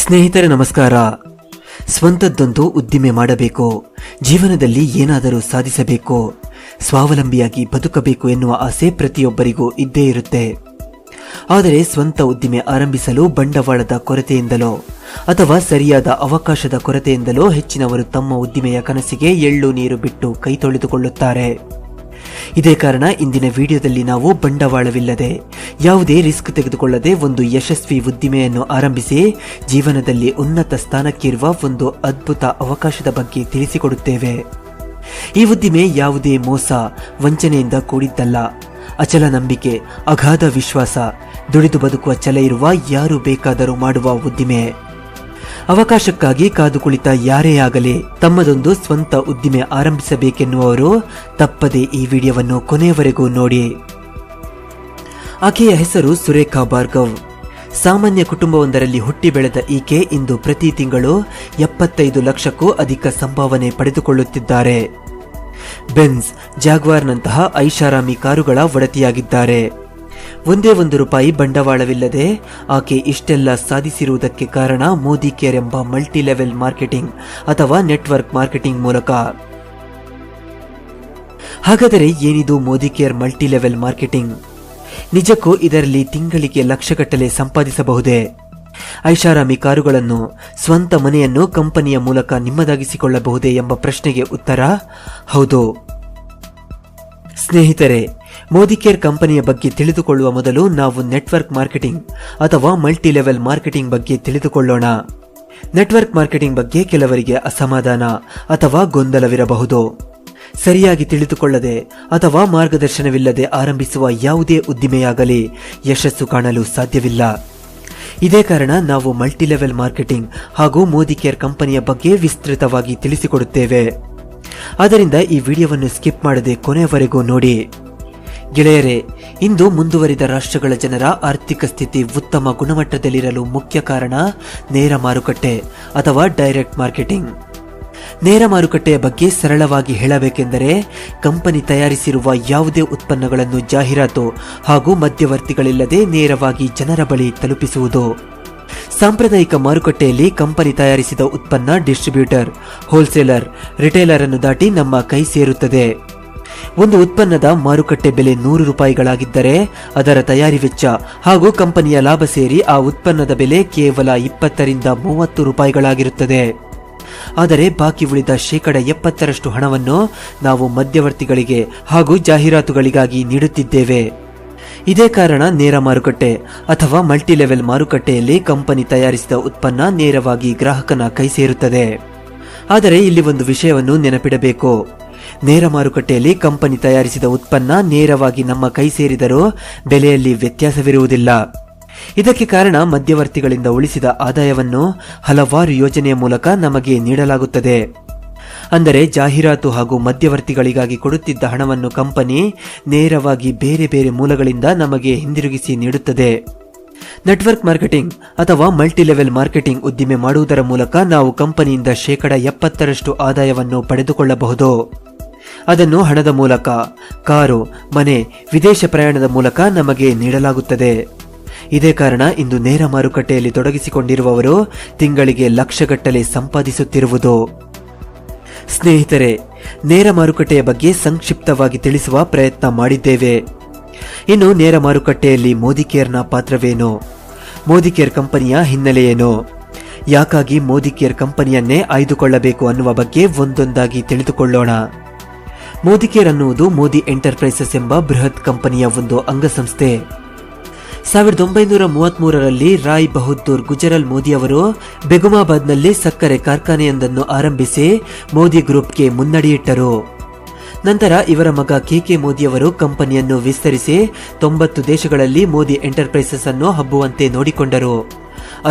ಸ್ನೇಹಿತರೆ ನಮಸ್ಕಾರ. ಸ್ವಂತದ್ದೊಂದು ಉದ್ದಿಮೆ ಮಾಡಬೇಕು, ಜೀವನದಲ್ಲಿ ಏನಾದರೂ ಸಾಧಿಸಬೇಕು, ಸ್ವಾವಲಂಬಿಯಾಗಿ ಬದುಕಬೇಕು ಎನ್ನುವ ಆಸೆ ಪ್ರತಿಯೊಬ್ಬರಿಗೂ ಇದ್ದೇ ಇರುತ್ತೆ. ಆದರೆ ಸ್ವಂತ ಉದ್ದಿಮೆ ಆರಂಭಿಸಲು ಬಂಡವಾಳದ ಕೊರತೆಯಿಂದಲೋ ಅಥವಾ ಸರಿಯಾದ ಅವಕಾಶದ ಕೊರತೆಯಿಂದಲೋ ಹೆಚ್ಚಿನವರು ತಮ್ಮ ಉದ್ದಿಮೆಯ ಕನಸಿಗೆ ಎಳ್ಳು ನೀರು ಬಿಟ್ಟು ಕೈ ತೊಳೆದುಕೊಳ್ಳುತ್ತಾರೆ. ಇದೇ ಕಾರಣ ಇಂದಿನ ವಿಡಿಯೋದಲ್ಲಿ ನಾವು ಬಂಡವಾಳವಿಲ್ಲದೆ ಯಾವುದೇ ರಿಸ್ಕ್ ತೆಗೆದುಕೊಳ್ಳದೆ ಒಂದು ಯಶಸ್ವಿ ಉದ್ದಿಮೆಯನ್ನು ಆರಂಭಿಸಿ ಜೀವನದಲ್ಲಿ ಉನ್ನತ ಸ್ಥಾನಕ್ಕಿರುವ ಒಂದು ಅದ್ಭುತ ಅವಕಾಶದ ಬಗ್ಗೆ ತಿಳಿಸಿಕೊಡುತ್ತೇವೆ. ಈ ಉದ್ದಿಮೆ ಯಾವುದೇ ಮೋಸ ವಂಚನೆಯಿಂದ ಕೂಡಿದ್ದಲ್ಲ. ಅಚಲ ನಂಬಿಕೆ, ಅಗಾಧ ವಿಶ್ವಾಸ, ದುಡಿದು ಬದುಕುವ ಛಲ ಇರುವ ಯಾರು ಬೇಕಾದರೂ ಮಾಡುವ ಉದ್ದಿಮೆ. ಅವಕಾಶಕ್ಕಾಗಿ ಕಾದು ಕುಳಿತ ಯಾರೇ ಆಗಲಿ ತಮ್ಮದೊಂದು ಸ್ವಂತ ಉದ್ದಿಮೆ ಆರಂಭಿಸಬೇಕೆನ್ನುವವರು ತಪ್ಪದೆ ಈ ವಿಡಿಯೋವನ್ನು ಕೊನೆಯವರೆಗೂ ನೋಡಿ. ಆಕೆಯ ಹೆಸರು ಸುರೇಖಾ ಭಾರ್ಗವ್. ಸಾಮಾನ್ಯ ಕುಟುಂಬವೊಂದರಲ್ಲಿ ಹುಟ್ಟಿ ಬೆಳೆದ ಈಕೆ ಇಂದು ಪ್ರತಿ ತಿಂಗಳು 75 ಲಕ್ಷಕ್ಕೂ ಅಧಿಕ ಸಂಭಾವನೆ ಪಡೆದುಕೊಳ್ಳುತ್ತಿದ್ದಾರೆ. ಬೆನ್ಸ್, ಜಾಗ್ವಾರ್ನಂತಹ ಐಷಾರಾಮಿ ಕಾರುಗಳ ಒಡತಿಯಾಗಿದ್ದಾರೆ. ಒಂದೇ ₹1 ಬಂಡವಾಳವಿಲ್ಲದೆ ಆಕೆ ಇಷ್ಟೆಲ್ಲ ಸಾಧಿಸಿರುವುದಕ್ಕೆ ಕಾರಣ ಮೋದಿ ಕೇರ್ ಎಂಬ ಮಲ್ಟಿ ಲೆವೆಲ್ ಮಾರ್ಕೆಟಿಂಗ್ ಅಥವಾ ನೆಟ್ವರ್ಕ್ ಮಾರ್ಕೆಟಿಂಗ್ ಮೂಲಕ. ಹಾಗಾದರೆ ಏನಿದು Modi care multi level marketing? ನಿಜಕ್ಕೂ ಇದರಲ್ಲಿ ತಿಂಗಳಿಗೆ ಲಕ್ಷಗಟ್ಟಲೆ ಸಂಪಾದಿಸಬಹುದೇ? ಐಷಾರಾಮಿ ಕಾರುಗಳನ್ನು, ಸ್ವಂತ ಮನೆಯನ್ನು ಕಂಪನಿಯ ಮೂಲಕ ನಿಮ್ಮದಾಗಿಸಿಕೊಳ್ಳಬಹುದೇ ಎಂಬ ಪ್ರಶ್ನೆಗೆ ಉತ್ತರ ಹೌದು. ಸ್ನೇಹಿತರೆ, ಮೋದಿ ಕೇರ್ ಕಂಪನಿಯ ಬಗ್ಗೆ ತಿಳಿದುಕೊಳ್ಳುವ ಮೊದಲು ನಾವು ನೆಟ್ವರ್ಕ್ ಮಾರ್ಕೆಟಿಂಗ್ ಅಥವಾ ಮಲ್ಟಿ ಲೆವೆಲ್ ಮಾರ್ಕೆಟಿಂಗ್ ಬಗ್ಗೆ ತಿಳಿದುಕೊಳ್ಳೋಣ. ನೆಟ್ವರ್ಕ್ ಮಾರ್ಕೆಟಿಂಗ್ ಬಗ್ಗೆ ಕೆಲವರಿಗೆ ಅಸಮಾಧಾನ ಅಥವಾ ಗೊಂದಲವಿರಬಹುದು. ಸರಿಯಾಗಿ ತಿಳಿದುಕೊಳ್ಳದೆ ಅಥವಾ ಮಾರ್ಗದರ್ಶನವಿಲ್ಲದೆ ಆರಂಭಿಸುವ ಯಾವುದೇ ಉದ್ದಿಮೆಯಾಗಲಿ ಯಶಸ್ಸು ಕಾಣಲು ಸಾಧ್ಯವಿಲ್ಲ. ಇದೇ ಕಾರಣ ನಾವು ಮಲ್ಟಿ ಲೆವೆಲ್ ಮಾರ್ಕೆಟಿಂಗ್ ಹಾಗೂ ಮೋದಿ ಕೇರ್ ಕಂಪನಿಯ ಬಗ್ಗೆ ವಿಸ್ತೃತವಾಗಿ ತಿಳಿಸಿಕೊಡುತ್ತೇವೆ. ಆದ್ದರಿಂದ ಈ ವಿಡಿಯೋವನ್ನು ಸ್ಕಿಪ್ ಮಾಡದೆ ಕೊನೆಯವರೆಗೂ ನೋಡಿ. ಗೆಳೆಯರೇ, ಇಂದು ಮುಂದುವರಿದ ರಾಷ್ಟ್ರಗಳ ಜನರ ಆರ್ಥಿಕ ಸ್ಥಿತಿ ಉತ್ತಮ ಗುಣಮಟ್ಟದಲ್ಲಿರಲು ಮುಖ್ಯ ಕಾರಣ ನೇರ ಮಾರುಕಟ್ಟೆ ಅಥವಾ ಡೈರೆಕ್ಟ್ ಮಾರ್ಕೆಟಿಂಗ್. ನೇರ ಮಾರುಕಟ್ಟೆಯ ಬಗ್ಗೆ ಸರಳವಾಗಿ ಹೇಳಬೇಕೆಂದರೆ ಕಂಪನಿ ತಯಾರಿಸಿರುವ ಯಾವುದೇ ಉತ್ಪನ್ನಗಳನ್ನು ಜಾಹೀರಾತು ಹಾಗೂ ಮಧ್ಯವರ್ತಿಗಳಿಲ್ಲದೆ ನೇರವಾಗಿ ಜನರ ಬಳಿ ತಲುಪಿಸುವುದು. ಸಾಂಪ್ರದಾಯಿಕ ಮಾರುಕಟ್ಟೆಯಲ್ಲಿ ಕಂಪನಿ ತಯಾರಿಸಿದ ಉತ್ಪನ್ನ ಡಿಸ್ಟ್ರಿಬ್ಯೂಟರ್, ಹೋಲ್ಸೇಲರ್, ರಿಟೇಲರ್ ಅನ್ನು ದಾಟಿ ನಮ್ಮ ಕೈ ಸೇರುತ್ತದೆ. ಒಂದು ಉತ್ಪನ್ನದ ಮಾರುಕಟ್ಟೆ ಬೆಲೆ ₹100 ಅದರ ತಯಾರಿ ವೆಚ್ಚ ಹಾಗೂ ಕಂಪನಿಯ ಲಾಭ ಸೇರಿ ಆ ಉತ್ಪನ್ನದ ಬೆಲೆ ಕೇವಲ ₹20 ರಿಂದ ₹30 ಆದರೆ ಬಾಕಿ ಉಳಿದ ಶೇಕಡ 70% ಹಣವನ್ನು ನಾವು ಮಧ್ಯವರ್ತಿಗಳಿಗೆ ಹಾಗೂ ಜಾಹೀರಾತುಗಳಿಗಾಗಿ ನೀಡುತ್ತಿದ್ದೇವೆ. ಇದೇ ಕಾರಣ ನೇರ ಮಾರುಕಟ್ಟೆ ಅಥವಾ ಮಲ್ಟಿ ಲೆವೆಲ್ ಮಾರುಕಟ್ಟೆಯಲ್ಲಿ ಕಂಪನಿ ತಯಾರಿಸಿದ ಉತ್ಪನ್ನ ನೇರವಾಗಿ ಗ್ರಾಹಕನ ಕೈ ಸೇರುತ್ತದೆ. ಆದರೆ ಇಲ್ಲಿ ಒಂದು ವಿಷಯವನ್ನು ನೆನಪಿಡಬೇಕು. ನೇರ ಮಾರುಕಟ್ಟೆಯಲ್ಲಿ ಕಂಪನಿ ತಯಾರಿಸಿದ ಉತ್ಪನ್ನ ನೇರವಾಗಿ ನಮ್ಮ ಕೈ ಸೇರಿದರೂ ಬೆಲೆಯಲ್ಲಿ ವ್ಯತ್ಯಾಸವಿರುವುದಿಲ್ಲ. ಇದಕ್ಕೆ ಕಾರಣ ಮಧ್ಯವರ್ತಿಗಳಿಂದ ಉಳಿಸಿದ ಆದಾಯವನ್ನು ಹಲವಾರು ಯೋಜನೆಯ ಮೂಲಕ ನಮಗೆ ನೀಡಲಾಗುತ್ತದೆ. ಅಂದರೆ ಜಾಹೀರಾತು ಹಾಗೂ ಮಧ್ಯವರ್ತಿಗಳಿಗಾಗಿ ಕೊಡುತ್ತಿದ್ದ ಹಣವನ್ನು ಕಂಪನಿ ನೇರವಾಗಿ ಬೇರೆ ಬೇರೆ ಮೂಲಗಳಿಂದ ನಮಗೆ ಹಿಂದಿರುಗಿಸಿ ನೀಡುತ್ತದೆ. ನೆಟ್ವರ್ಕ್ ಮಾರ್ಕೆಟಿಂಗ್ ಅಥವಾ ಮಲ್ಟಿ ಲೆವೆಲ್ ಮಾರ್ಕೆಟಿಂಗ್ ಉದ್ದಿಮೆ ಮಾಡುವುದರ ಮೂಲಕ ನಾವು ಕಂಪನಿಯಿಂದ ಶೇಕಡ 70% ಆದಾಯವನ್ನು ಪಡೆದುಕೊಳ್ಳಬಹುದು. ಅದನ್ನು ಹಣದ ಮೂಲಕ, ಕಾರು, ಮನೆ, ವಿದೇಶ ಪ್ರಯಾಣದ ಮೂಲಕ ನಮಗೆ ನೀಡಲಾಗುತ್ತದೆ. ಇದೇ ಕಾರಣ ಇಂದು ನೇರ ಮಾರುಕಟ್ಟೆಯಲ್ಲಿ ತೊಡಗಿಸಿಕೊಂಡಿರುವವರು ತಿಂಗಳಿಗೆ ಲಕ್ಷಗಟ್ಟಲೆ ಸಂಪಾದಿಸುತ್ತಿರುವುದು. ಸ್ನೇಹಿತರೆ, ನೇರ ಮಾರುಕಟ್ಟೆಯ ಬಗ್ಗೆ ಸಂಕ್ಷಿಪ್ತವಾಗಿ ತಿಳಿಸುವ ಪ್ರಯತ್ನ ಮಾಡಿದ್ದೇವೆ. ಇನ್ನು ನೇರ ಮಾರುಕಟ್ಟೆಯಲ್ಲಿ ಮೋದಿ ಕೇರ್ನ ಪಾತ್ರವೇನು, ಮೋದಿ ಕೇರ್ ಕಂಪನಿಯ ಹಿನ್ನೆಲೆಯೇನು, ಯಾಕಾಗಿ ಮೋದಿ ಕೇರ್ ಕಂಪನಿಯನ್ನೇ ಆಯ್ದುಕೊಳ್ಳಬೇಕು ಅನ್ನುವ ಬಗ್ಗೆ ಒಂದೊಂದಾಗಿ ತಿಳಿದುಕೊಳ್ಳೋಣ. ಮೋದಿ ಕೇರ್ ಅನ್ನುವುದು ಮೋದಿ ಎಂಟರ್ಪ್ರೈಸಸ್ ಎಂಬ ಬೃಹತ್ ಕಂಪನಿಯ ಒಂದು ಅಂಗಸಂಸ್ಥೆ. 1933ರಲ್ಲಿ ರಾಯ್ ಬಹದ್ದೂರ್ ಗುಜರಾಲ್ ಮೋದಿ ಅವರು ಬೆಗುಮಾಬಾದ್ನಲ್ಲಿ ಸಕ್ಕರೆ ಕಾರ್ಖಾನೆಯೊಂದನ್ನು ಆರಂಭಿಸಿ ಮೋದಿ ಗ್ರೂಪ್ಗೆ ಮುನ್ನಡೆಯಿಟ್ಟರು. ನಂತರ ಇವರ ಮಗ ಕೆಕೆ ಮೋದಿಯವರು ಕಂಪನಿಯನ್ನು ವಿಸ್ತರಿಸಿ 90 ದೇಶಗಳಲ್ಲಿ ಮೋದಿ ಎಂಟರ್ಪ್ರೈಸಸ್ ಅನ್ನು ಹಬ್ಬುವಂತೆ ನೋಡಿಕೊಂಡರು.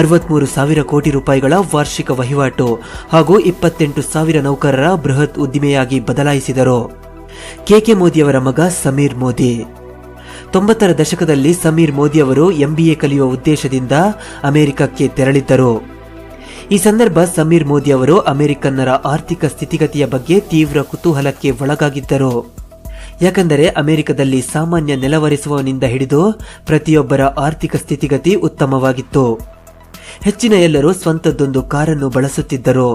63,000 ಕೋಟಿ ರೂಪಾಯಿಗಳ ವಾರ್ಷಿಕ ವಹಿವಾಟು ಹಾಗೂ 28,000 ನೌಕರರ ಬೃಹತ್ ಉದ್ದಿಮೆಯಾಗಿ ಬದಲಾಯಿಸಿದರು. ಕೆಕೆ ಮೋದಿಯವರ ಮಗ ಸಮೀರ್ ಮೋದಿ. 90ರ ದಶಕದಲ್ಲಿ ಸಮೀರ್ ಮೋದಿ ಅವರು MBA ಕಲಿಯುವ ಉದ್ದೇಶದಿಂದ ಅಮೆರಿಕಕ್ಕೆ ತೆರಳಿದ್ದರು. ಈ ಸಂದರ್ಭ ಸಮೀರ್ ಮೋದಿ ಅವರು ಅಮೆರಿಕನ್ನರ ಆರ್ಥಿಕ ಸ್ಥಿತಿಗತಿಯ ಬಗ್ಗೆ ತೀವ್ರ ಕುತೂಹಲಕ್ಕೆ ಒಳಗಾಗಿದ್ದರು. ಯಾಕೆಂದರೆ ಅಮೆರಿಕದಲ್ಲಿ ಸಾಮಾನ್ಯ ನೆಲವರಿಸುವವನಿಂದ ಹಿಡಿದು ಪ್ರತಿಯೊಬ್ಬರ ಆರ್ಥಿಕ ಸ್ಥಿತಿಗತಿ ಉತ್ತಮವಾಗಿತ್ತು. ಹೆಚ್ಚಿನ ಎಲ್ಲರೂ ಸ್ವಂತದ್ದೊಂದು ಕಾರನ್ನು ಬಳಸುತ್ತಿದ್ದರು.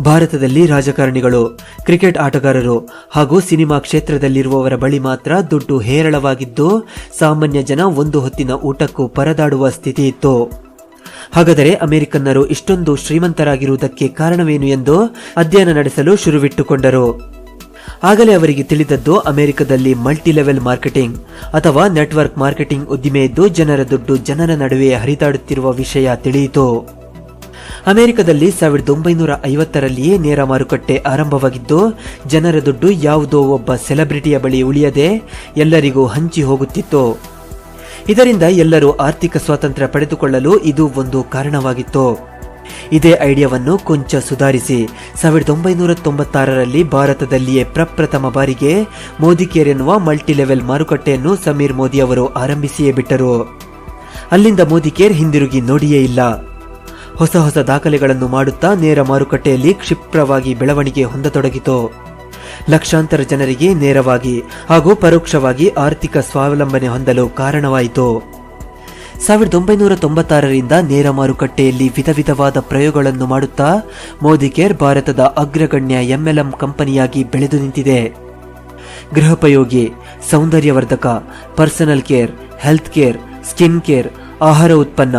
ಭಾರತದಲ್ಲಿ ರಾಜಕಾರಣಿಗಳು, ಕ್ರಿಕೆಟ್ ಆಟಗಾರರು ಹಾಗೂ ಸಿನಿಮಾ ಕ್ಷೇತ್ರದಲ್ಲಿರುವವರ ಬಳಿ ಮಾತ್ರ ದುಡ್ಡು ಹೇರಳವಾಗಿದ್ದು ಸಾಮಾನ್ಯ ಜನ ಒಂದು ಹೊತ್ತಿನ ಊಟಕ್ಕೂ ಪರದಾಡುವ ಸ್ಥಿತಿ ಇತ್ತು. ಹಾಗಾದರೆ ಅಮೆರಿಕನ್ನರು ಇಷ್ಟೊಂದು ಶ್ರೀಮಂತರಾಗಿರುವುದಕ್ಕೆ ಕಾರಣವೇನು ಎಂದು ಅಧ್ಯಯನ ನಡೆಸಲು ಶುರುವಿಟ್ಟುಕೊಂಡರು. ಆಗಲೇ ಅವರಿಗೆ ತಿಳಿದದ್ದು ಅಮೆರಿಕದಲ್ಲಿ ಮಲ್ಟಿ ಲೆವೆಲ್ ಮಾರ್ಕೆಟಿಂಗ್ ಅಥವಾ ನೆಟ್ವರ್ಕ್ ಮಾರ್ಕೆಟಿಂಗ್ ಉದ್ದಿಮೆ ಇದ್ದು ಜನರ ದುಡ್ಡು ಜನರ ನಡುವೆ ಹರಿದಾಡುತ್ತಿರುವ ವಿಷಯ ತಿಳಿಯಿತು. ಅಮೆರಿಕದಲ್ಲಿ 1950ರಲ್ಲಿಯೇ ನೇರ ಮಾರುಕಟ್ಟೆ ಆರಂಭವಾಗಿದ್ದು ಜನರ ದುಡ್ಡು ಯಾವುದೋ ಒಬ್ಬ ಸೆಲೆಬ್ರಿಟಿಯ ಬಳಿ ಉಳಿಯದೆ ಎಲ್ಲರಿಗೂ ಹಂಚಿ ಹೋಗುತ್ತಿತ್ತು. ಇದರಿಂದ ಎಲ್ಲರೂ ಆರ್ಥಿಕ ಸ್ವಾತಂತ್ರ್ಯ ಪಡೆದುಕೊಳ್ಳಲು ಇದು ಒಂದು ಕಾರಣವಾಗಿತ್ತು. ಇದೇ ಐಡಿಯಾವನ್ನು ಕೊಂಚ ಸುಧಾರಿಸಿ 1996ರಲ್ಲಿ ಭಾರತದಲ್ಲಿಯೇ ಪ್ರಪ್ರಥಮ ಬಾರಿಗೆ ಮೋದಿ ಕೇರ್ ಎನ್ನುವ ಮಲ್ಟಿ ಲೆವೆಲ್ ಮಾರುಕಟ್ಟೆಯನ್ನು ಸಮೀರ್ ಮೋದಿ ಅವರು ಆರಂಭಿಸಿಯೇ ಬಿಟ್ಟರು. ಅಲ್ಲಿಂದ ಮೋದಿ ಕೇರ್ ಹಿಂದಿರುಗಿ ನೋಡಿಯೇ ಇಲ್ಲ. ಹೊಸ ದಾಖಲೆಗಳನ್ನು ಮಾಡುತ್ತಾ ನೇರ ಮಾರುಕಟ್ಟೆಯಲ್ಲಿ ಕ್ಷಿಪ್ರವಾಗಿ ಬೆಳವಣಿಗೆ ಹೊಂದತೊಡಗಿತು. ಲಕ್ಷಾಂತರ ಜನರಿಗೆ ನೇರವಾಗಿ ಹಾಗೂ ಪರೋಕ್ಷವಾಗಿ ಆರ್ಥಿಕ ಸ್ವಾವಲಂಬನೆ ಹೊಂದಲು ಕಾರಣವಾಯಿತು. 1996ರಿಂದ ನೇರ ಮಾರುಕಟ್ಟೆಯಲ್ಲಿ ವಿಧವಾದ ಪ್ರಯೋಗಗಳನ್ನು ಮಾಡುತ್ತಾ ಮೋದಿ ಕೇರ್ ಭಾರತದ ಅಗ್ರಗಣ್ಯ MLM ಕಂಪನಿಯಾಗಿ ಬೆಳೆದು ನಿಂತಿದೆ. ಗೃಹೋಪಯೋಗಿ, ಸೌಂದರ್ಯವರ್ಧಕ, personal care, health care, skin care, ಆಹಾರ ಉತ್ಪನ್ನ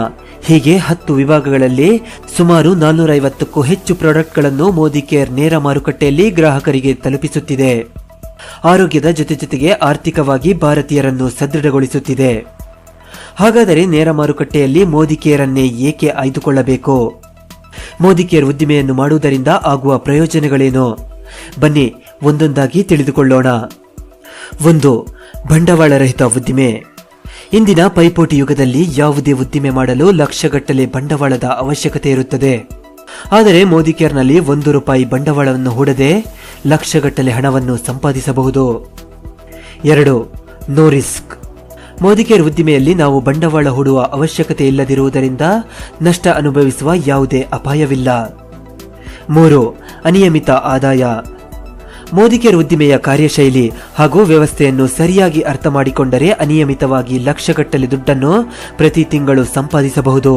ಹೀಗೆ 10 ವಿಭಾಗಗಳಲ್ಲಿ ಸುಮಾರು 450ಕ್ಕೂ ಹೆಚ್ಚು ಪ್ರಾಡಕ್ಟ್ಗಳನ್ನು ಮೋದಿ ಕೇರ್ ನೇರ ಮಾರುಕಟ್ಟೆಯಲ್ಲಿ ಗ್ರಾಹಕರಿಗೆ ತಲುಪಿಸುತ್ತಿದೆ. ಆರೋಗ್ಯದ ಜೊತೆಗೆ ಆರ್ಥಿಕವಾಗಿ ಭಾರತೀಯರನ್ನು ಸದೃಢಗೊಳಿಸುತ್ತಿದೆ. ಹಾಗಾದರೆ ನೇರ ಮಾರುಕಟ್ಟೆಯಲ್ಲಿ ಮೋದಿ ಕೇರ್ ಅನ್ನೇ ಏಕೆ ಆಯ್ದುಕೊಳ್ಳಬೇಕು? ಮೋದಿ ಕೇರ್ ಉದ್ದಿಮೆಯನ್ನು ಮಾಡುವುದರಿಂದ ಆಗುವ ಪ್ರಯೋಜನಗಳೇನು? ಬನ್ನಿ ಒಂದೊಂದಾಗಿ ತಿಳಿದುಕೊಳ್ಳೋಣ. 1. ಬಂಡವಾಳರಹಿತ ಉದ್ದಿಮೆ. ಇಂದಿನ ಪೈಪೋಟಿ ಯುಗದಲ್ಲಿ ಯಾವುದೇ ಉದ್ದಿಮೆ ಮಾಡಲು ಲಕ್ಷಗಟ್ಟಲೆ ಬಂಡವಾಳದ ಅವಶ್ಯಕತೆ ಇರುತ್ತದೆ. ಆದರೆ ಮೋದಿ ಕೇರ್ನಲ್ಲಿ ₹1 ಬಂಡವಾಳವನ್ನು ಹೂಡದೆ ಲಕ್ಷಗಟ್ಟಲೆ ಹಣವನ್ನು ಸಂಪಾದಿಸಬಹುದು. 2. No risk. ಮೋದಿ ಕೇರ್ ಉದ್ದಿಮೆಯಲ್ಲಿ ನಾವು ಬಂಡವಾಳ ಹೂಡುವ ಅವಶ್ಯಕತೆ ಇಲ್ಲದಿರುವುದರಿಂದ ನಷ್ಟ ಅನುಭವಿಸುವ ಯಾವುದೇ ಅಪಾಯವಿಲ್ಲ. 3. ಅನಿಯಮಿತ ಆದಾಯ. ಮೋದಿ ಕೇರ್ ಉದ್ದಿಮೆಯ ಕಾರ್ಯಶೈಲಿ ಹಾಗೂ ವ್ಯವಸ್ಥೆಯನ್ನು ಸರಿಯಾಗಿ ಅರ್ಥ ಮಾಡಿಕೊಂಡರೆ ಅನಿಯಮಿತವಾಗಿ ಲಕ್ಷಗಟ್ಟಲೆ ದುಡ್ಡನ್ನು ಪ್ರತಿ ತಿಂಗಳು ಸಂಪಾದಿಸಬಹುದು.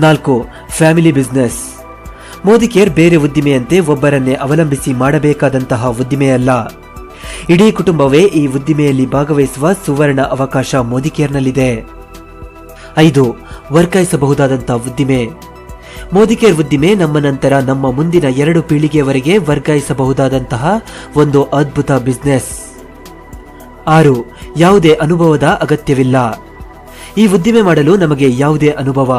4. Family business. ಮೋದಿ ಕೇರ್ ಬೇರೆ ಉದ್ದಿಮೆಯಂತೆ ಒಬ್ಬರನ್ನೇ ಅವಲಂಬಿಸಿ ಮಾಡಬೇಕಾದಂತಹ ಉದ್ದಿಮೆಯಲ್ಲ. ಇಡೀ ಕುಟುಂಬವೇ ಈ ಉದ್ದಿಮೆಯಲ್ಲಿ ಭಾಗವಹಿಸುವ ಸುವರ್ಣ ಅವಕಾಶ ಮೋದಿ ಕೇರ್ನಲ್ಲಿದೆ. 5. ವರ್ಗಾಯಿಸಬಹುದಾದಂತಹ ಉದ್ದಿಮೆ. ಮೋದಿ ಕೇರ್ ಉದ್ದಿಮೆ ನಮ್ಮ ನಂತರ ನಮ್ಮ ಮುಂದಿನ 2 ಪೀಳಿಗೆಯವರೆಗೆ ವರ್ಗಾಯಿಸಬಹುದಾದಂತಹ ಒಂದು ಅದ್ಭುತ ಬಿಸಿನೆಸ್. 6. ಯಾವುದೇ ಅನುಭವದ ಅಗತ್ಯವಿಲ್ಲ. ಈ ಉದ್ದಿಮೆ ಮಾಡಲು ನಮಗೆ ಯಾವುದೇ ಅನುಭವ,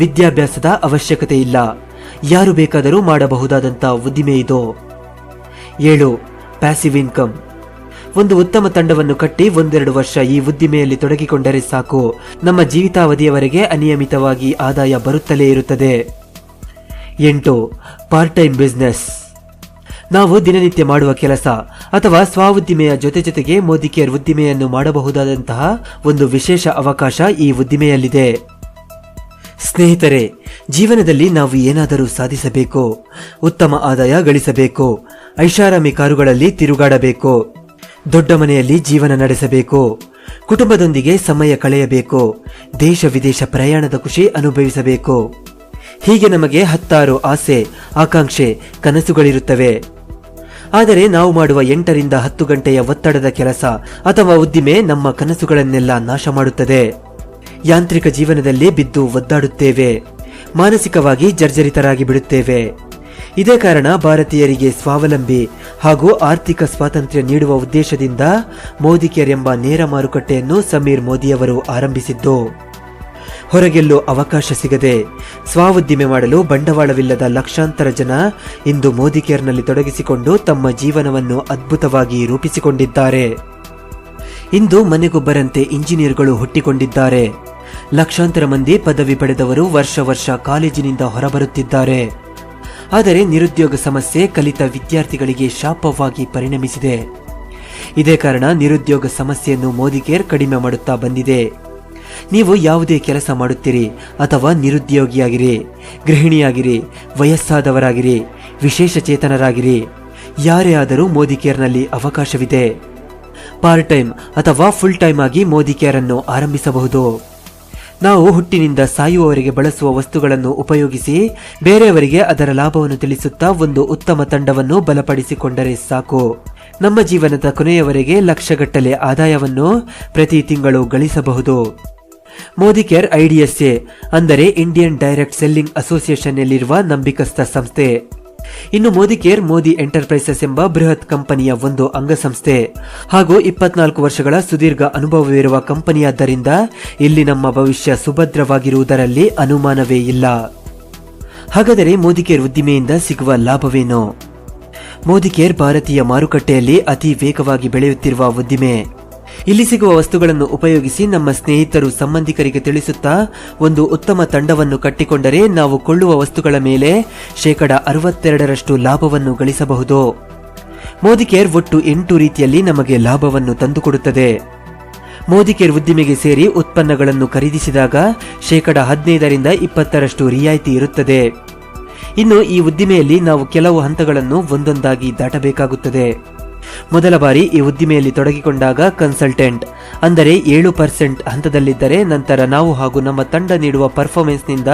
ವಿದ್ಯಾಭ್ಯಾಸದ ಅವಶ್ಯಕತೆ ಇಲ್ಲ. ಯಾರು ಬೇಕಾದರೂ ಮಾಡಬಹುದಾದಂತಹ ಉದ್ದಿಮೆ ಇದು. 7. Passive income. ಒಂದು ಉತ್ತಮ ತಂಡವನ್ನು ಕಟ್ಟಿ 1-2 ವರ್ಷ ಈ ಉದ್ದಿಮೆಯಲ್ಲಿ ತೊಡಗಿಕೊಂಡರೆ ಸಾಕು, ನಮ್ಮ ಜೀವಿತಾವಧಿಯವರೆಗೆ ಅನಿಯಮಿತವಾಗಿ ಆದಾಯ ಬರುತ್ತಲೇ ಇರುತ್ತದೆ. 8. Part time business. ನಾವು ದಿನನಿತ್ಯ ಮಾಡುವ ಕೆಲಸ ಅಥವಾ ಸ್ವಉದ್ದಿಮೆಯ ಜೊತೆಗೆ ಮೋದಿ ಕೇರ್ ಉದ್ದಿಮೆಯನ್ನು ಮಾಡಬಹುದಾದಂತಹ ಒಂದು ವಿಶೇಷ ಅವಕಾಶ ಈ ಉದ್ದಿಮೆಯಲ್ಲಿದೆ. ಸ್ನೇಹಿತರೆ, ಜೀವನದಲ್ಲಿ ನಾವು ಏನಾದರೂ ಸಾಧಿಸಬೇಕು, ಉತ್ತಮ ಆದಾಯ ಗಳಿಸಬೇಕು, ಐಷಾರಾಮಿ ಕಾರುಗಳಲ್ಲಿ ತಿರುಗಾಡಬೇಕು, ದೊಡ್ಡ ಮನೆಯಲ್ಲಿ ಜೀವನ ನಡೆಸಬೇಕು, ಕುಟುಂಬದೊಂದಿಗೆ ಸಮಯ ಕಳೆಯಬೇಕು, ದೇಶ ವಿದೇಶ ಪ್ರಯಾಣದ ಖುಷಿ ಅನುಭವಿಸಬೇಕು. ಹೀಗೆ ನಮಗೆ 10 ಆಸೆ, ಆಕಾಂಕ್ಷೆ, ಕನಸುಗಳಿರುತ್ತವೆ. ಆದರೆ ನಾವು ಮಾಡುವ 8ರಿಂದ 10 ಗಂಟೆಯ ಒತ್ತಡದ ಕೆಲಸ ಅಥವಾ ಉದ್ದಿಮೆ ನಮ್ಮ ಕನಸುಗಳನ್ನೆಲ್ಲ ನಾಶ ಮಾಡುತ್ತದೆ. ಯಾಂತ್ರಿಕ ಜೀವನದಲ್ಲಿ ಬಿದ್ದು ಒದ್ದಾಡುತ್ತೇವೆ, ಮಾನಸಿಕವಾಗಿ ಜರ್ಜರಿತರಾಗಿ ಬಿಡುತ್ತೇವೆ. ಇದೇ ಕಾರಣ ಭಾರತೀಯರಿಗೆ ಸ್ವಾವಲಂಬಿ ಹಾಗೂ ಆರ್ಥಿಕ ಸ್ವಾತಂತ್ರ್ಯ ನೀಡುವ ಉದ್ದೇಶದಿಂದ ಮೋದಿ ಕೇರ್ ಎಂಬ ನೇರ ಮಾರುಕಟ್ಟೆಯನ್ನು ಸಮೀರ್ ಮೋದಿಯವರು ಆರಂಭಿಸಿದ್ದು. ಹೊರಗೆಲ್ಲೂ ಅವಕಾಶ ಸಿಗದೆ ಸ್ವಉದ್ದಿಮೆ ಮಾಡಲು ಬಂಡವಾಳವಿಲ್ಲದ ಲಕ್ಷಾಂತರ ಜನ ಇಂದು ಮೋದಿ ಕೇರ್ನಲ್ಲಿ ತೊಡಗಿಸಿಕೊಂಡು ತಮ್ಮ ಜೀವನವನ್ನು ಅದ್ಭುತವಾಗಿ ರೂಪಿಸಿಕೊಂಡಿದ್ದಾರೆ. ಇಂದು ಮನೆಗೊಬ್ಬರಂತೆ ಇಂಜಿನಿಯರ್ಗಳು ಹುಟ್ಟಿಕೊಂಡಿದ್ದಾರೆ. ಲಕ್ಷಾಂತರ ಮಂದಿ ಪದವಿ ಪಡೆದವರು ವರ್ಷ ಕಾಲೇಜಿನಿಂದ ಹೊರಬರುತ್ತಿದ್ದಾರೆ. ಆದರೆ ನಿರುದ್ಯೋಗ ಸಮಸ್ಯೆ ಕಲಿತ ವಿದ್ಯಾರ್ಥಿಗಳಿಗೆ ಶಾಪವಾಗಿ ಪರಿಣಮಿಸಿದೆ. ಇದೇ ಕಾರಣ ನಿರುದ್ಯೋಗ ಸಮಸ್ಯೆಯನ್ನು ಮೋದಿ ಕೇರ್ ಕಡಿಮೆ ಮಾಡುತ್ತಾ ಬಂದಿದೆ. ನೀವು ಯಾವುದೇ ಕೆಲಸ ಮಾಡುತ್ತೀರಿ ಅಥವಾ ನಿರುದ್ಯೋಗಿಯಾಗಿರಿ, ಗೃಹಿಣಿಯಾಗಿರಿ, ವಯಸ್ಸಾದವರಾಗಿರಿ, ವಿಶೇಷ ಚೇತನರಾಗಿರಿ, ಯಾರೇ ಆದರೂ ಮೋದಿ ಕೇರ್ನಲ್ಲಿ ಅವಕಾಶವಿದೆ. ಪಾರ್ಟ್ ಟೈಮ್ ಅಥವಾ ಫುಲ್ ಟೈಮ್ ಆಗಿ ಮೋದಿ ಕೇರ್ ಅನ್ನು ಆರಂಭಿಸಬಹುದು. ನಾವು ಹುಟ್ಟಿನಿಂದ ಸಾಯುವವರೆಗೆ ಬಳಸುವ ವಸ್ತುಗಳನ್ನು ಉಪಯೋಗಿಸಿ ಬೇರೆಯವರಿಗೆ ಅದರ ಲಾಭವನ್ನು ತಿಳಿಸುತ್ತಾ ಒಂದು ಉತ್ತಮ ತಂಡವನ್ನು ಬಲಪಡಿಸಿಕೊಂಡರೆ ಸಾಕು. ನಮ್ಮ ಜೀವನದ ಕೊನೆಯವರೆಗೆ ಲಕ್ಷಗಟ್ಟಲೆ ಆದಾಯವನ್ನು ಪ್ರತಿ ತಿಂಗಳು ಗಳಿಸಬಹುದು. ಮೋದಿಕೇರ್ ಐಡಿಎಸ್ಎ ಅಂದರೆ ಇಂಡಿಯನ್ ಡೈರೆಕ್ಟ್ ಸೆಲ್ಲಿಂಗ್ ಅಸೋಸಿಯೇಷನ್ನಲ್ಲಿರುವ ನಂಬಿಕಸ್ಥ ಸಂಸ್ಥೆ. ಇನ್ನು ಮೋದಿಕೇರ್ ಮೋದಿ ಎಂಟರ್ಪ್ರೈಸಸ್ ಎಂಬ ಬೃಹತ್ ಕಂಪನಿಯ ಒಂದು ಅಂಗಸಂಸ್ಥೆ ಹಾಗೂ 24 ವರ್ಷಗಳ ಸುದೀರ್ಘ ಅನುಭವವಿರುವ ಕಂಪನಿಯಾದ್ದರಿಂದ ಇಲ್ಲಿ ನಮ್ಮ ಭವಿಷ್ಯ ಸುಭದ್ರವಾಗಿರುವುದರಲ್ಲಿ ಅನುಮಾನವೇ ಇಲ್ಲ. ಹಾಗಾದರೆ ಮೋದಿಕೇರ್ ಉದ್ದಿಮೆಯಿಂದ ಸಿಗುವ ಲಾಭವೇನು? ಮೋದಿಕೇರ್ ಭಾರತೀಯ ಮಾರುಕಟ್ಟೆಯಲ್ಲಿ ಅತಿ ವೇಗವಾಗಿ ಬೆಳೆಯುತ್ತಿರುವ ಉದ್ದಿಮೆ. ಇಲ್ಲಿ ಸಿಗುವ ವಸ್ತುಗಳನ್ನು ಉಪಯೋಗಿಸಿ ನಮ್ಮ ಸ್ನೇಹಿತರು ಸಂಬಂಧಿಕರಿಗೆ ತಿಳಿಸುತ್ತಾ ಒಂದು ಉತ್ತಮ ತಂಡವನ್ನು ಕಟ್ಟಿಕೊಂಡರೆ ನಾವು ಕೊಳ್ಳುವ ವಸ್ತುಗಳ ಮೇಲೆ 62% ಲಾಭವನ್ನು ಗಳಿಸಬಹುದು. ಮೋದಿಕೇರ್ ಒಟ್ಟು 8 ರೀತಿಯಲ್ಲಿ ನಮಗೆ ಲಾಭವನ್ನು ತಂದುಕೊಡುತ್ತದೆ. ಮೋದಿಕೇರ್ ಉದ್ದಿಮೆಗೆ ಸೇರಿ ಉತ್ಪನ್ನಗಳನ್ನು ಖರೀದಿಸಿದಾಗ 15% ರಿಯಾಯಿತಿ ಇರುತ್ತದೆ. ಇನ್ನು ಈ ಉದ್ದಿಮೆಯಲ್ಲಿ ನಾವು ಕೆಲವು ಹಂತಗಳನ್ನು ಒಂದೊಂದಾಗಿ ದಾಟಬೇಕಾಗುತ್ತದೆ. ಮೊದಲ ಬಾರಿ ಈ ಉದ್ದಿಮೆಯಲ್ಲಿ ತೊಡಗಿಕೊಂಡಾಗ ಕನ್ಸಲ್ಟೆಂಟ್ ಅಂದರೆ 7% ಹಂತದಲ್ಲಿದ್ದರೆ ನಂತರ ನಾವು ಹಾಗೂ ನಮ್ಮ ತಂಡ ನೀಡುವ ಪರ್ಫಾರ್ಮೆನ್ಸ್ನಿಂದ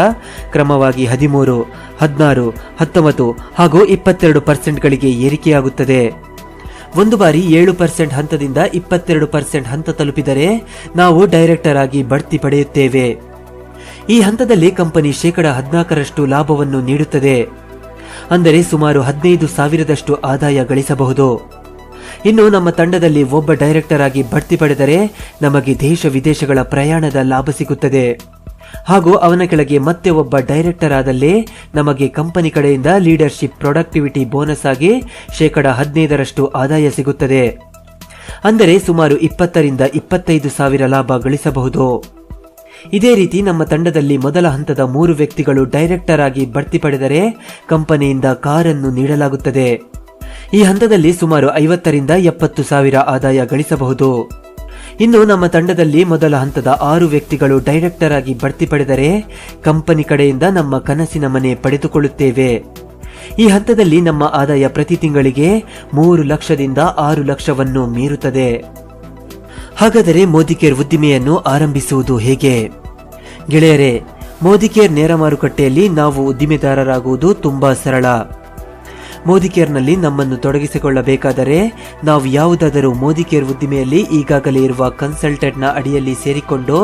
ಕ್ರಮವಾಗಿ 13, 16, 19 ಹಾಗೂ 22%ಗಳಿಗೆ ಏರಿಕೆಯಾಗುತ್ತದೆ. ಒಂದು ಬಾರಿ 7% ಹಂತದಿಂದ 22% ಹಂತ ತಲುಪಿದರೆ ನಾವು ಡೈರೆಕ್ಟರ್ ಆಗಿ ಬಡ್ತಿ ಪಡೆಯುತ್ತೇವೆ. ಈ ಹಂತದಲ್ಲಿ ಕಂಪನಿ 14% ಲಾಭವನ್ನು ನೀಡುತ್ತದೆ. ಅಂದರೆ ಸುಮಾರು 15,000 ಆದಾಯ ಗಳಿಸಬಹುದು. ಇನ್ನು ನಮ್ಮ ತಂಡದಲ್ಲಿ ಒಬ್ಬ ಡೈರೆಕ್ಟರ್ ಆಗಿ ಬಡ್ತಿ ಪಡೆದರೆ ನಮಗೆ ದೇಶ ವಿದೇಶಗಳ ಪ್ರಯಾಣದ ಲಾಭ ಸಿಗುತ್ತದೆ. ಹಾಗೂ ಅವನ ಕೆಳಗೆ ಮತ್ತೆ ಒಬ್ಬ ಡೈರೆಕ್ಟರ್ ಆದಲ್ಲಿ ನಮಗೆ ಕಂಪನಿ ಕಡೆಯಿಂದ ಲೀಡರ್ಶಿಪ್ ಪ್ರೊಡಕ್ಟಿವಿಟಿ ಬೋನಸ್ ಆಗಿ 15% ಆದಾಯ ಸಿಗುತ್ತದೆ. ಅಂದರೆ ಸುಮಾರು 20,000 ರಿಂದ 25,000 ಲಾಭ ಗಳಿಸಬಹುದು. ಇದೇ ರೀತಿ ನಮ್ಮ ತಂಡದಲ್ಲಿ ಮೊದಲ ಹಂತದ 3 ವ್ಯಕ್ತಿಗಳು ಡೈರೆಕ್ಟರ್ ಆಗಿ ಬಡ್ತಿ ಪಡೆದರೆ ಕಂಪನಿಯಿಂದ ಕಾರನ್ನು ನೀಡಲಾಗುತ್ತದೆ. ಈ ಹಂತದಲ್ಲಿ ಸುಮಾರು 50,000 ರಿಂದ 70,000 ಆದಾಯ ಗಳಿಸಬಹುದು. ಇನ್ನು ನಮ್ಮ ತಂಡದಲ್ಲಿ ಮೊದಲ ಹಂತದ 6 ವ್ಯಕ್ತಿಗಳು ಡೈರೆಕ್ಟರ್ ಆಗಿ ಬಡ್ತಿ ಪಡೆದರೆ ಕಂಪನಿ ಕಡೆಯಿಂದ ನಮ್ಮ ಕನಸಿನ ಮನೆ ಪಡೆದುಕೊಳ್ಳುತ್ತೇವೆ. ಈ ಹಂತದಲ್ಲಿ ನಮ್ಮ ಆದಾಯ ಪ್ರತಿ ತಿಂಗಳಿಗೆ 3 ಲಕ್ಷದಿಂದ 6 ಲಕ್ಷವನ್ನು ಮೀರುತ್ತದೆ. ಹಾಗಾದರೆ ಮೋದಿಕೇರ್ ಉದ್ದಿಮೆಯನ್ನು ಆರಂಭಿಸುವುದು ಹೇಗೆ? ಗೆಳೆಯರೇ, ಮೋದಿಕೇರ್ ನೇರ ಮಾರುಕಟ್ಟೆಯಲ್ಲಿ ನಾವು ಉದ್ದಿಮೆದಾರರಾಗುವುದು ತುಂಬಾ ಸರಳ. ಮೋದಿಕೇರ್ನಲ್ಲಿ ನಮ್ಮನ್ನು ತೊಡಗಿಸಿಕೊಳ್ಳಬೇಕಾದರೆ ನಾವು ಯಾವುದಾದರೂ ಮೋದಿಕೇರ್ ಉದ್ದಿಮೆಯಲ್ಲಿ ಈಗಾಗಲೇ ಇರುವ ಕನ್ಸಲ್ಟೆಂಟ್ನ ಅಡಿಯಲ್ಲಿ ಸೇರಿಕೊಂಡು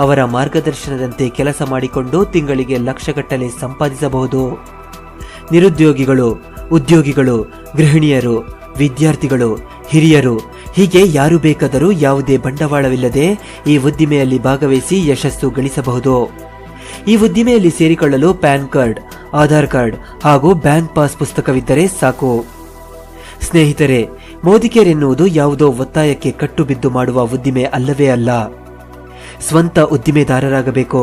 ಅವರ ಮಾರ್ಗದರ್ಶನದಂತೆ ಕೆಲಸ ಮಾಡಿಕೊಂಡು ತಿಂಗಳಿಗೆ ಲಕ್ಷಗಟ್ಟಲೆ ಸಂಪಾದಿಸಬಹುದು. ನಿರುದ್ಯೋಗಿಗಳು, ಉದ್ಯೋಗಿಗಳು, ಗೃಹಿಣಿಯರು, ವಿದ್ಯಾರ್ಥಿಗಳು, ಹಿರಿಯರು ಹೀಗೆ ಯಾರು ಬೇಕಾದರೂ ಯಾವುದೇ ಬಂಡವಾಳವಿಲ್ಲದೆ ಈ ಉದ್ದಿಮೆಯಲ್ಲಿ ಭಾಗವಹಿಸಿ ಯಶಸ್ಸು ಗಳಿಸಬಹುದು. ಈ ಉದ್ದಿಮೆಯಲ್ಲಿ ಸೇರಿಕೊಳ್ಳಲು ಪ್ಯಾನ್ ಕಾರ್ಡ್, ಆಧಾರ್ ಕಾರ್ಡ್ ಹಾಗೂ ಬ್ಯಾಂಕ್ ಪಾಸ್ ಪುಸ್ತಕವಿದ್ದರೆ ಸಾಕು. ಸ್ನೇಹಿತರೆ, ಮೋದಿಕೇರ್ ಎನ್ನುವುದು ಯಾವುದೋ ಒತ್ತಾಯಕ್ಕೆ ಕಟ್ಟುಬಿದ್ದು ಮಾಡುವ ಉದ್ದಿಮೆ ಅಲ್ಲವೇ ಅಲ್ಲ. ಸ್ವಂತ ಉದ್ದಿಮೆದಾರರಾಗಬೇಕು,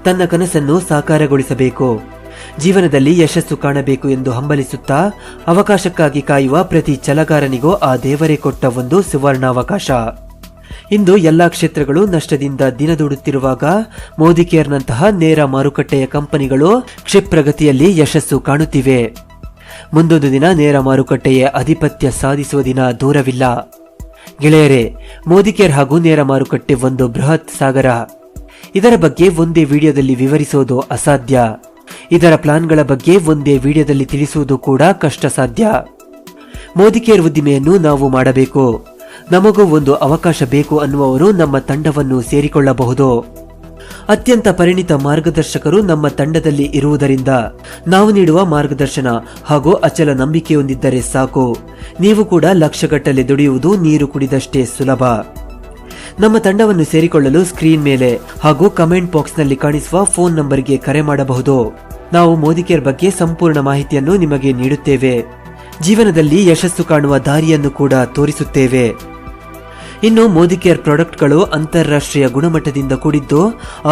ತನ್ನ ಕನಸನ್ನು ಸಾಕಾರಗೊಳಿಸಬೇಕು, ಜೀವನದಲ್ಲಿ ಯಶಸ್ಸು ಕಾಣಬೇಕು ಎಂದು ಹಂಬಲಿಸುತ್ತಾ ಅವಕಾಶಕ್ಕಾಗಿ ಕಾಯುವ ಪ್ರತಿ ಛಲಗಾರನಿಗೂ ಆ ದೇವರೇ ಕೊಟ್ಟ ಒಂದು ಸುವರ್ಣಾವಕಾಶ. ಇಂದು ಎಲ್ಲಾ ಕ್ಷೇತ್ರಗಳು ನಷ್ಟದಿಂದ ದಿನದೂಡುತ್ತಿರುವಾಗ ಮೋದಿಕೇರ್ನಂತಹ ನೇರ ಮಾರುಕಟ್ಟೆಯ ಕಂಪನಿಗಳು ಕ್ಷಿಪ್ರಗತಿಯಲ್ಲಿ ಯಶಸ್ಸು ಕಾಣುತ್ತಿವೆ. ಮುಂದೊಂದು ದಿನ ನೇರ ಮಾರುಕಟ್ಟೆಯ ಅಧಿಪತ್ಯ ಸಾಧಿಸುವ ದಿನ ದೂರವಿಲ್ಲ. ಗೆಳೆಯರೇ, ಮೋದಿಕೇರ್ ಹಾಗೂ ನೇರ ಮಾರುಕಟ್ಟೆ ಒಂದು ಬೃಹತ್ ಸಾಗರ. ಇದರ ಬಗ್ಗೆ ಒಂದೇ ವಿಡಿಯೋದಲ್ಲಿ ವಿವರಿಸುವುದು ಅಸಾಧ್ಯ. ಇದರ ಪ್ಲಾನ್ಗಳ ಬಗ್ಗೆ ಒಂದೇ ವಿಡಿಯೋದಲ್ಲಿ ತಿಳಿಸುವುದು ಕೂಡ ಕಷ್ಟ ಸಾಧ್ಯ. ಮೋದಿಕೇರ್ ಉದ್ದಿಮೆಯನ್ನು ನಾವು ಮಾಡಬೇಕು, ನಮಗೂ ಒಂದು ಅವಕಾಶ ಬೇಕು ಅನ್ನುವವರು ನಮ್ಮ ತಂಡವನ್ನು ಸೇರಿಕೊಳ್ಳಬಹುದು. ಅತ್ಯಂತ ಪರಿಣಿತ ಮಾರ್ಗದರ್ಶಕರು ನಮ್ಮ ತಂಡದಲ್ಲಿ ಇರುವುದರಿಂದ ನಾವು ನೀಡುವ ಮಾರ್ಗದರ್ಶನ ಹಾಗೂ ಅಚಲ ನಂಬಿಕೆಯೊಂದಿದ್ದರೆ ಸಾಕು. ನೀವು ಕೂಡ ಲಕ್ಷಗಟ್ಟಲೆ ದುಡಿಯುವುದು ನೀರು ಕುಡಿದಷ್ಟೇ ಸುಲಭ. ನಮ್ಮ ತಂಡವನ್ನು ಸೇರಿಕೊಳ್ಳಲು ಸ್ಕ್ರೀನ್ ಮೇಲೆ ಹಾಗೂ ಕಮೆಂಟ್ ಬಾಕ್ಸ್ನಲ್ಲಿ ಕಾಣಿಸುವ ಫೋನ್ ನಂಬರ್ಗೆ ಕರೆ ಮಾಡಬಹುದು. ನಾವು ಮೋದಿಕೇರ್ ಬಗ್ಗೆ ಸಂಪೂರ್ಣ ಮಾಹಿತಿಯನ್ನು ನಿಮಗೆ ನೀಡುತ್ತೇವೆ. ಜೀವನದಲ್ಲಿ ಯಶಸ್ಸು ಕಾಣುವ ದಾರಿಯನ್ನು ಕೂಡ ತೋರಿಸುತ್ತೇವೆ. ಇನ್ನು ಮೋದಿಕೇರ್ ಪ್ರಾಡಕ್ಟ್ಗಳು ಅಂತಾರಾಷ್ಟ್ರೀಯ ಗುಣಮಟ್ಟದಿಂದ ಕೂಡಿದ್ದು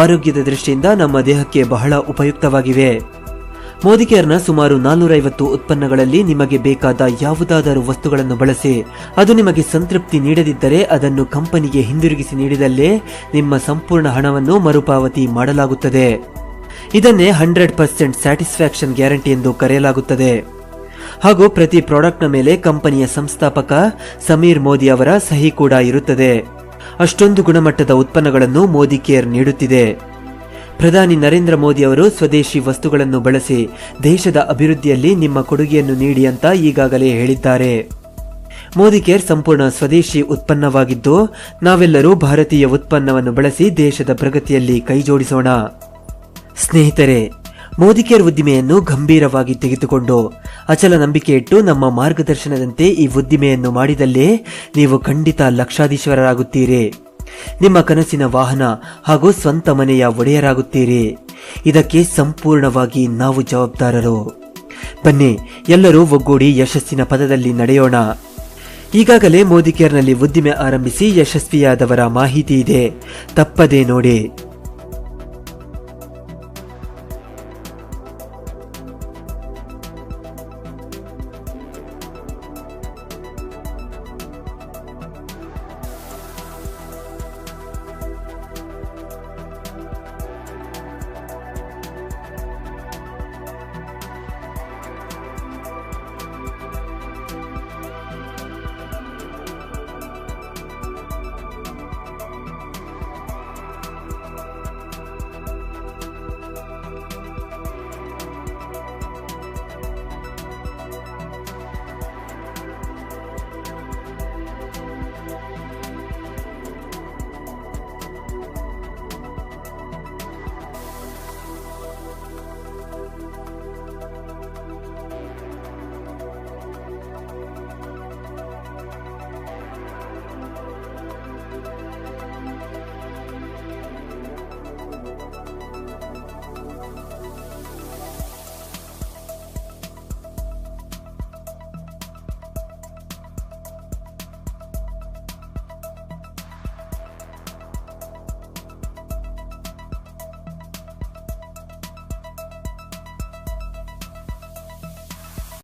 ಆರೋಗ್ಯದ ದೃಷ್ಟಿಯಿಂದ ನಮ್ಮ ದೇಹಕ್ಕೆ ಬಹಳ ಉಪಯುಕ್ತವಾಗಿವೆ. ಮೋದಿಕೇರ್ನ ಸುಮಾರು 450 ಉತ್ಪನ್ನಗಳಲ್ಲಿ ನಿಮಗೆ ಬೇಕಾದ ಯಾವುದಾದರೂ ವಸ್ತುಗಳನ್ನು ಬಳಸಿ ಅದು ನಿಮಗೆ ಸಂತೃಪ್ತಿ ನೀಡದಿದ್ದರೆ ಅದನ್ನು ಕಂಪನಿಗೆ ಹಿಂದಿರುಗಿಸಿ ನೀಡಿದಲ್ಲೇ ನಿಮ್ಮ ಸಂಪೂರ್ಣ ಹಣವನ್ನು ಮರುಪಾವತಿ ಮಾಡಲಾಗುತ್ತದೆ. ಇದನ್ನೇ 100% ಸ್ಯಾಟಿಸ್ಫ್ಯಾಕ್ಷನ್ ಗ್ಯಾರಂಟಿ ಎಂದು ಕರೆಯಲಾಗುತ್ತದೆ. ಹಾಗೂ ಪ್ರತಿ ಪ್ರಾಡಕ್ಟ್ನ ಮೇಲೆ ಕಂಪನಿಯ ಸಂಸ್ಥಾಪಕ ಸಮೀರ್ ಮೋದಿ ಅವರ ಸಹಿ ಕೂಡ ಇರುತ್ತದೆ. ಅಷ್ಟೊಂದು ಗುಣಮಟ್ಟದ ಉತ್ಪನ್ನಗಳನ್ನು ಮೋದಿಕೇರ್ ನೀಡುತ್ತಿದೆ. ಪ್ರಧಾನಿ ನರೇಂದ್ರ ಮೋದಿ ಅವರು ಸ್ವದೇಶಿ ವಸ್ತುಗಳನ್ನು ಬಳಸಿ ದೇಶದ ಅಭಿವೃದ್ಧಿಯಲ್ಲಿ ನಿಮ್ಮ ಕೊಡುಗೆಯನ್ನು ನೀಡಿ ಅಂತ ಈಗಾಗಲೇ ಹೇಳಿದ್ದಾರೆ. ಮೋದಿ ಕೇರ್ ಸಂಪೂರ್ಣ ಸ್ವದೇಶಿ ಉತ್ಪನ್ನವಾಗಿದ್ದು, ನಾವೆಲ್ಲರೂ ಭಾರತೀಯ ಉತ್ಪನ್ನವನ್ನು ಬಳಸಿ ದೇಶದ ಪ್ರಗತಿಯಲ್ಲಿ ಕೈಜೋಡಿಸೋಣ. ಸ್ನೇಹಿತರೆ, ಮೋದಿ ಕೇರ್ ಉದ್ದಿಮೆಯನ್ನು ಗಂಭೀರವಾಗಿ ತೆಗೆದುಕೊಂಡು ಅಚಲ ನಂಬಿಕೆ ಇಟ್ಟು ನಮ್ಮ ಮಾರ್ಗದರ್ಶನದಂತೆ ಈ ಉದ್ದಿಮೆಯನ್ನು ಮಾಡಿದಲ್ಲಿ ನೀವು ಖಂಡಿತ ಲಕ್ಷಾಧೀಶ್ವರರಾಗುತ್ತೀರಿ. ನಿಮ್ಮ ಕನಸಿನ ವಾಹನ ಹಾಗೂ ಸ್ವಂತ ಮನೆಯ ಒಡೆಯರಾಗುತ್ತೀರಿ. ಇದಕ್ಕೆ ಸಂಪೂರ್ಣವಾಗಿ ನಾವು ಜವಾಬ್ದಾರರು. ಬನ್ನಿ, ಎಲ್ಲರೂ ಒಗ್ಗೂಡಿ ಯಶಸ್ಸಿನ ಪಥದಲ್ಲಿ ನಡೆಯೋಣ. ಈಗಾಗಲೇ ಮೋದಿ ಕೇರ್ನಲ್ಲಿ ಉದ್ದಿಮೆ ಆರಂಭಿಸಿ ಯಶಸ್ವಿಯಾದವರ ಮಾಹಿತಿ ಇದೆ, ತಪ್ಪದೇ ನೋಡಿ.